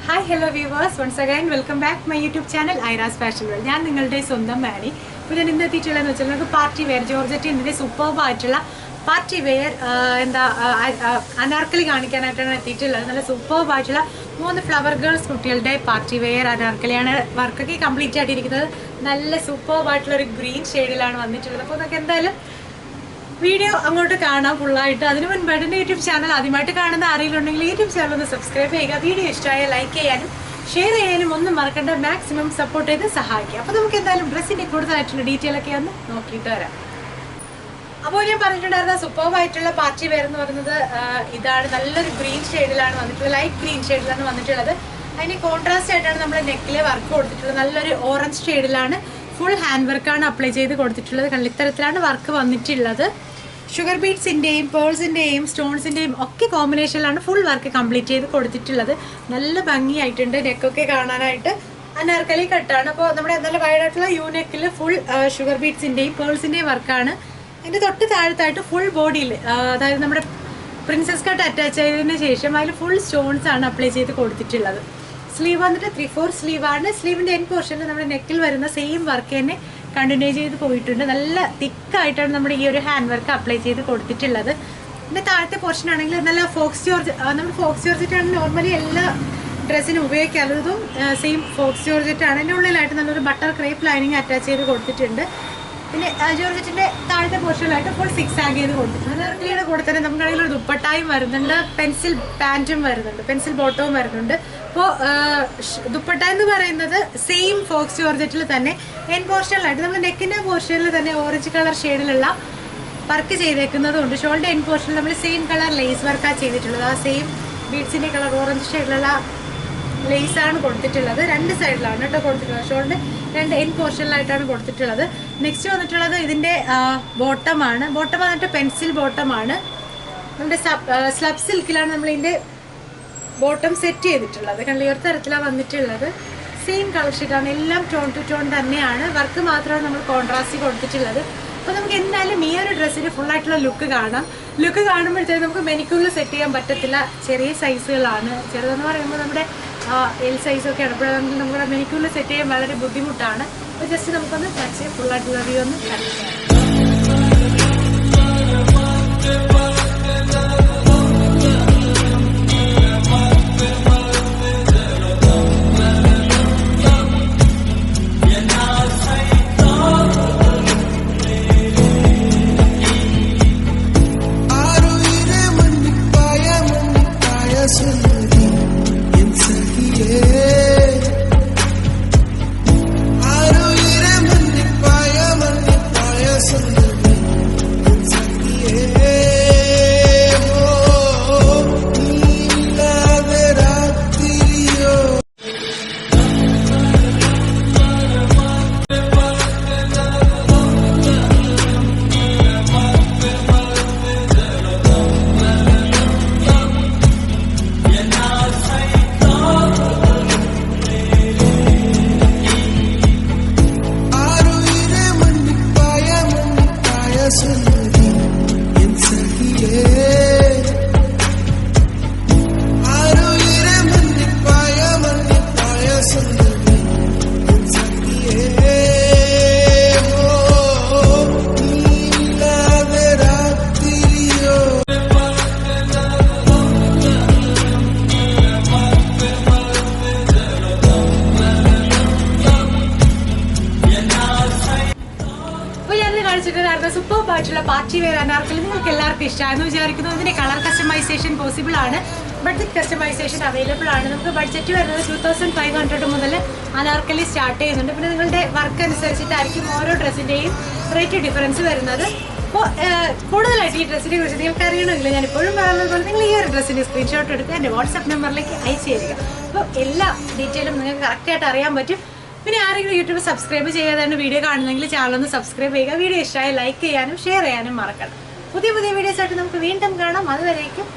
Hi, hello viewers. Once again, welcome back to my YouTube channel, Ira's Fashion World. I am your Mani. Today, we will party wear. Georgette is superb party wear. Anarkali superb flower girls party wear. Anarkali work complete superb green shade. Video അങ്ങോട്ട് കാണാം full ആയിട്ട് അതിനു മുൻപ് എൻ്റെ YouTube channel ആദ്യമായിട്ട് കാണുന്ന ആരെങ്കിലും YouTube channel ഒന്ന് സബ്സ്ക്രൈബ് ചെയ്യുക വീഡിയോ ഇഷ്ടമായ ലൈക്ക് ചെയ്യാനും ഷെയർ ചെയ്യാനും ഒന്നും മറക്കണ്ട മാക്സിമം സപ്പോർട്ട് ചെയ്ത് സഹായിക്കുക അപ്പോൾ നമുക്ക് എന്തായാലും ഡ്രസ്സിന്റെ കൂടുതലായിട്ടുള്ള ഡീറ്റെയിൽ ഒക്കെ ഒന്ന് നോക്കിയിട്ട് വരാം അപ്പോൾ ഞാൻ പറഞ്ഞിട്ടുണ്ടായിരുന്ന സൂപ്പർബ് ആയിട്ടുള്ള പാർട്ടി വെയർ എന്ന് പറയുന്നത് ഇതാണ് നല്ലൊരു ഗ്രീൻ ഷെയ്ഡിലാണ് വന്നിട്ടുള്ളത് ലൈറ്റ് ഗ്രീൻ ഷെയ്ഡിലാണ് വന്നിട്ടുള്ളത് അതിന് കോൺട്രാസ്റ്റ് ആയിട്ടാണ് നമ്മൾ നെക്കിലെ വർക്ക് കൊടുത്തിട്ടുള്ളത് നല്ലൊരു ഓറഞ്ച് ഷെയ്ഡിലാണ് ഫുൾ ഹാൻഡ് വർക്കാണ് അപ്ലൈ ചെയ്ത് കൊടുത്തിട്ടുള്ളത് കള്ളിത്തരത്തിലാണ് വർക്ക് വന്നിട്ടുള്ളത് ഷുഗർ ബീഡ്സിൻ്റെയും പേൾസിൻ്റെയും സ്റ്റോൺസിൻ്റെയും ഒക്കെ കോമ്പിനേഷനിലാണ് ഫുൾ വർക്ക് കംപ്ലീറ്റ് ചെയ്ത് കൊടുത്തിട്ടുള്ളത് നല്ല ഭംഗിയായിട്ടുണ്ട് നെക്കൊക്കെ കാണാനായിട്ട് അനാർക്കലി കട്ടാണ് അപ്പോൾ നമ്മുടെ നല്ല വൈഡായിട്ടുള്ള യൂനെക്കിൽ ഫുൾ ഷുഗർ ബീഡ്സിൻ്റെയും പേൾസിൻ്റെയും വർക്കാണ് അതിൻ്റെ തൊട്ട് താഴത്തായിട്ട് ഫുൾ ബോഡിയിൽ അതായത് നമ്മുടെ പ്രിൻസസ് കട്ട് അറ്റാച്ച് ചെയ്തതിന് ശേഷം അതിൽ ഫുൾ സ്റ്റോൺസ് ആണ് അപ്ലൈ ചെയ്ത് കൊടുത്തിട്ടുള്ളത് സ്ലീവ് വന്നിട്ട് 3/4 സ്ലീവാണ് സ്ലീവിൻ്റെ എൻ പോർഷനിൽ നമ്മുടെ നെക്കിൽ വരുന്ന സെയിം വർക്ക് തന്നെ കണ്ടിന്യൂ ചെയ്ത് പോയിട്ടുണ്ട് നല്ല തിക്കായിട്ടാണ് നമ്മുടെ ഈ ഒരു ഹാൻഡ് വർക്ക് അപ്ലൈ ചെയ്ത് കൊടുത്തിട്ടുള്ളത് പിന്നെ താഴത്തെ പോർഷൻ ആണെങ്കിൽ നല്ല ഫോക്സ് ജോർജറ്റ് ആണ് നോർമലി എല്ലാ ഡ്രസ്സിനും ഉപയോഗിക്കാറുള്ളതും സെയിം ഫോക്സ് ജോർജറ്റ് ആണ് അതിൻ്റെ ഉള്ളിലായിട്ട് നല്ലൊരു ബട്ടർ ക്രേപ്പ് ലൈനിങ് അറ്റാച്ച് ചെയ്ത് കൊടുത്തിട്ടുണ്ട് പിന്നെ ജോർജറ്റിൻ്റെ താഴത്തെ പോർഷനിലായിട്ട് ഫുൾ 6 ആഗ് ചെയ്ത് കൊടുത്തിട്ടുണ്ട് അതിൻ്റെ കൂടെ തന്നെ നമുക്കാണെങ്കിൽ ഒരു ദുപ്പട്ടായും വരുന്നുണ്ട് പെൻസിൽ പാൻറ്റും വരുന്നുണ്ട് പെൻസിൽ ബോട്ടവും വരുന്നുണ്ട് അപ്പോൾ ദുപ്പട്ട എന്ന് പറയുന്നത് സെയിം ഫോക്സ് ജോർജറ്റിൽ തന്നെ എൻ പോർഷനിലായിട്ട് നമ്മൾ നെക്കിൻ്റെ പോർഷനിൽ തന്നെ ഓറഞ്ച് കളർ ഷെയ്ഡിലുള്ള വർക്ക് ചെയ്തേക്കുന്നതുകൊണ്ട് ഷോളിൻ്റെ എൻ പോർഷനിൽ നമ്മൾ സെയിം കളർ ലേസ് വർക്കാണ് ചെയ്തിട്ടുള്ളത് ആ സെയിം ബീഡ്സിൻ്റെ കളർ ഓറഞ്ച് ഷെയ്ഡിലുള്ള ലേസാണ് കൊടുത്തിട്ടുള്ളത് രണ്ട് സൈഡിലാണ് കേട്ടോ കൊടുത്തിട്ടുള്ളത് ഷോളിൻ്റെ രണ്ട് എൻ പോർഷനിലായിട്ടാണ് കൊടുത്തിട്ടുള്ളത് നെക്സ്റ്റ് വന്നിട്ടുള്ളത് ഇതിൻ്റെ ബോട്ടമാണ് ബോട്ടം വന്നിട്ട് പെൻസിൽ ബോട്ടമാണ് നമ്മുടെ സ്ലബ് സിൽക്കിലാണ് നമ്മളിതിൻ്റെ ബോട്ടം സെറ്റ് ചെയ്തിട്ടുള്ളത് കണ്ട ഈ ഒരു തരത്തിലാണ് വന്നിട്ടുള്ളത് സെയിം കളർ ഷീറ്റാണ് എല്ലാം ടോൺ ടു ടോൺ തന്നെയാണ് വർക്ക് മാത്രമാണ് നമ്മൾ കോൺട്രാസ്റ്റ് കൊടുത്തിട്ടുള്ളത് അപ്പോൾ നമുക്ക് എന്തായാലും ഈ ഒരു ഡ്രസ്സിന് ഫുള്ളായിട്ടുള്ള ലുക്ക് കാണുമ്പോഴത്തേക്കും നമുക്ക് മെനിക്യൂറിൽ സെറ്റ് ചെയ്യാൻ പറ്റത്തില്ല ചെറിയ സൈസുകളാണ് ചെറുതെന്ന് പറയുമ്പോൾ നമ്മുടെ എൽ സൈസൊക്കെയാണ് അപ്പോൾ നമ്മുടെ മെനിക്യൂറിൽ സെറ്റ് ചെയ്യാൻ വളരെ ബുദ്ധിമുട്ടാണ് അപ്പോൾ ജസ്റ്റ് നമുക്കൊന്ന് ടച്ച് ഫുള്ളായിട്ടുള്ള റിവ്യൂ ഒന്ന് കാണിക്കാം സൂപ്പർബ് ആയിട്ടുള്ള പാർട്ടി വെയർ അനാർക്കലി നിങ്ങൾക്ക് എല്ലാവർക്കും ഇഷ്ടമാണെന്ന് വിചാരിക്കുന്നു ഇതിന്റെ കളർ കസ്റ്റമൈസേഷൻ പോസിബിൾ ആണ് ബഡ്ജറ്റ് കസ്റ്റമൈസേഷൻ അവൈലബിൾ ആണ് നമുക്ക് ബഡ്ജറ്റ് വരുന്നത് 2500 മുതൽ അനാർക്കലി സ്റ്റാർട്ട് ചെയ്യുന്നുണ്ട് പിന്നെ നിങ്ങളുടെ വർക്ക് അനുസരിച്ചിട്ടായിരിക്കും ഓരോ ഡ്രസ്സിന്റെയും റേറ്റ് ഡിഫറൻസ് വരുന്നത് അപ്പോൾ കൂടുതലായിട്ട് ഈ ഡ്രസ്സിനെ കുറിച്ച് നിങ്ങൾക്ക് അറിയണമെങ്കിൽ ഞാൻ ഇപ്പോഴും പറയുന്നത് പോലെ നിങ്ങൾ ഈ ഒരു ഡ്രസ്സിന്റെ സ്ക്രീൻഷോട്ട് എടുത്ത് എൻ്റെ വാട്സ്ആപ്പ് നമ്പറിലേക്ക് അയച്ചു തരിക അപ്പോൾ എല്ലാ ഡീറ്റെയിലും നിങ്ങൾക്ക് കറക്റ്റായിട്ട് അറിയാൻ പറ്റും പിന്നെ ആരെങ്കിലും യൂട്യൂബ് സബ്സ്ക്രൈബ് ചെയ്യാതാണ് വീഡിയോ കാണുന്നെങ്കിൽ ചാനൽ ഒന്ന് സബ്സ്ക്രൈബ് ചെയ്യുക വീഡിയോ ഇഷ്ടമായി ലൈക്ക് ചെയ്യാനും ഷെയർ ചെയ്യാനും മറക്കണം പുതിയ വീഡിയോസ് ആയിട്ട് നമുക്ക് വീണ്ടും കാണാം അതുവരേക്കും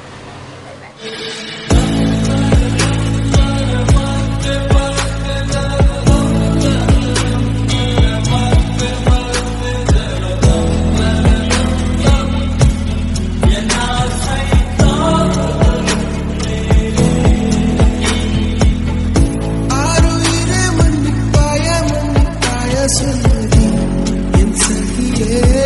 Yeah.